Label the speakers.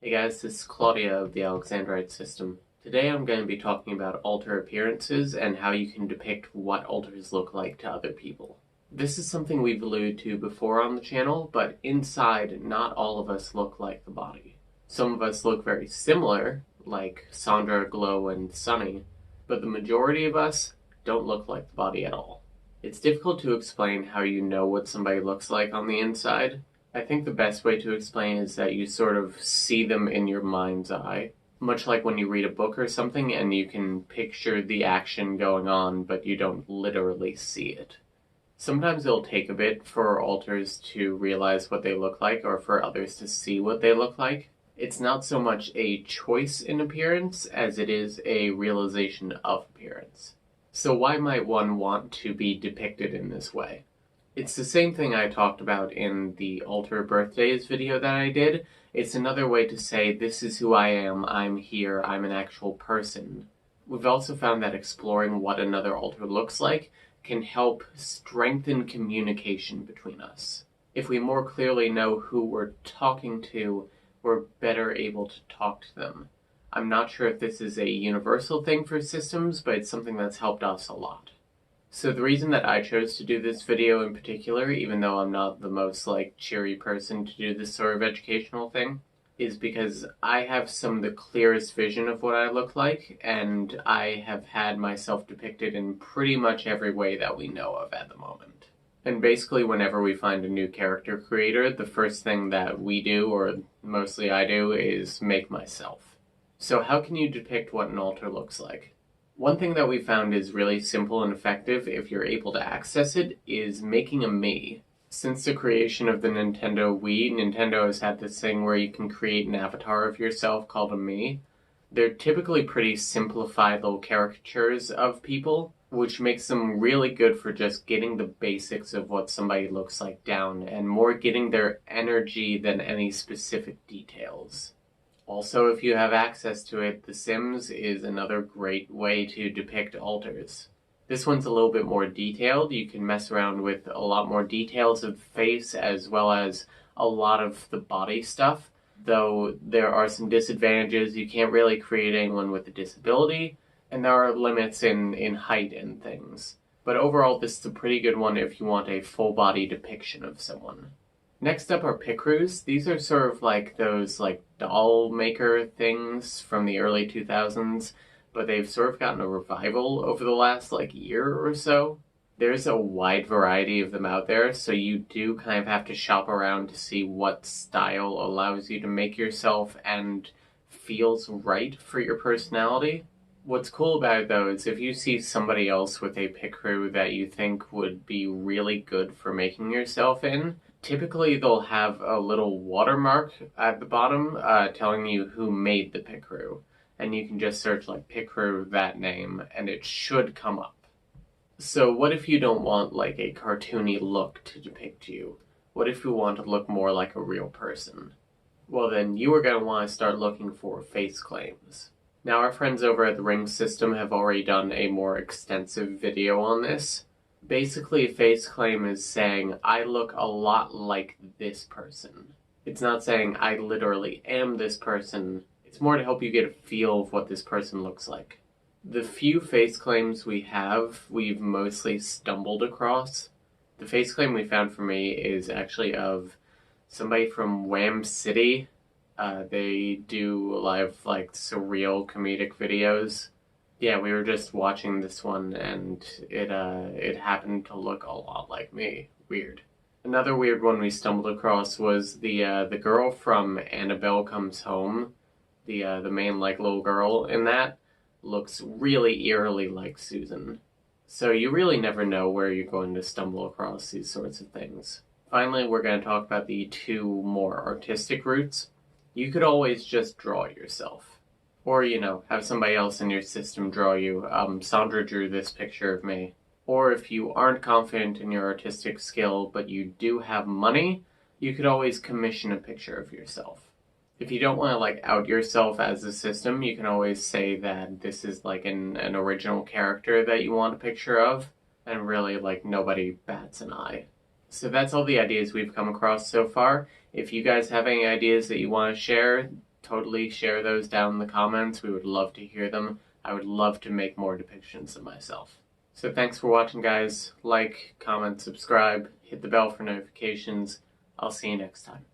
Speaker 1: Hey guys, this is Claudia of the Alexandrite system. Today I'm going to be talking about alter appearances and how you can depict what alters look like to other people. This is something we've alluded to before on the channel, but inside not all of us look like the body. Some of us look very similar, like Sandra, Glow, and Sunny, but the majority of us don't look like the body at all. It's difficult to explain how you know what somebody looks like on the inside. I think the best way to explain is that you sort of see them in your mind's eye. Much like when you read a book or something and you can picture the action going on, but you don't literally see it. Sometimes it'll take a bit for alters to realize what they look like or for others to see what they look like. It's not so much a choice in appearance as it is a realization of appearance. So why might one want to be depicted in this way? It's the same thing I talked about in the alter birthdays video that I did. It's another way to say, this is who I am, I'm here, I'm an actual person. We've also found that exploring what another alter looks like can help strengthen communication between us. If we more clearly know who we're talking to, we're better able to talk to them. I'm not sure if this is a universal thing for systems, but it's something that's helped us a lot. So the reason that I chose to do this video in particular, even though I'm not the most cheery person to do this sort of educational thing, is because I have some of the clearest vision of what I look like, and I have had myself depicted in pretty much every way that we know of at the moment. And basically whenever we find a new character creator, the first thing that we do, or mostly I do, is make myself. So how can you depict what an alter looks like? One thing that we found is really simple and effective if you're able to access it is making a me. Since the creation of the Nintendo Wii, Nintendo has had this thing where you can create an avatar of yourself called a me. They're typically pretty simplified little caricatures of people, which makes them really good for just getting the basics of what somebody looks like down, and more getting their energy than any specific details. Also, if you have access to it, The Sims is another great way to depict alters. This one's a little bit more detailed. You can mess around with a lot more details of the face as well as a lot of the body stuff, though there are some disadvantages. You can't really create anyone with a disability, and there are limits in height and things. But overall, this is a pretty good one if you want a full body depiction of someone. Next up are picrews. These are sort of like those doll maker things from the early 2000s, but they've sort of gotten a revival over the last year or so. There's a wide variety of them out there, so you do kind of have to shop around to see what style allows you to make yourself and feels right for your personality. What's cool about it though is if you see somebody else with a picrew that you think would be really good for making yourself in, typically they'll have a little watermark at the bottom telling you who made the picrew. And you can just search picrew that name and it should come up. So what if you don't want a cartoony look to depict you? What if you want to look more like a real person? Well then you are going to want to start looking for face claims. Now our friends over at the Ring System have already done a more extensive video on this. Basically, a face claim is saying, I look a lot like this person. It's not saying, I literally am this person. It's more to help you get a feel of what this person looks like. The few face claims we have, we've mostly stumbled across. The face claim we found for me is actually of somebody from Wham City. They do a lot of surreal comedic videos. Yeah, we were just watching this one, and it happened to look a lot like me. Weird. Another weird one we stumbled across was the girl from Annabelle Comes Home. The main little girl in that looks really eerily like Susan. So you really never know where you're going to stumble across these sorts of things. Finally, we're going to talk about the two more artistic routes. You could always just draw yourself. Or, have somebody else in your system draw you. Sandra drew this picture of me. Or if you aren't confident in your artistic skill, but you do have money, you could always commission a picture of yourself. If you don't want to out yourself as a system, you can always say that this is an original character that you want a picture of, and really nobody bats an eye. So that's all the ideas we've come across so far. If you guys have any ideas that you want to share, totally share those down in the comments. We would love to hear them. I would love to make more depictions of myself. So thanks for watching, guys. Like, comment, subscribe, hit the bell for notifications. I'll see you next time.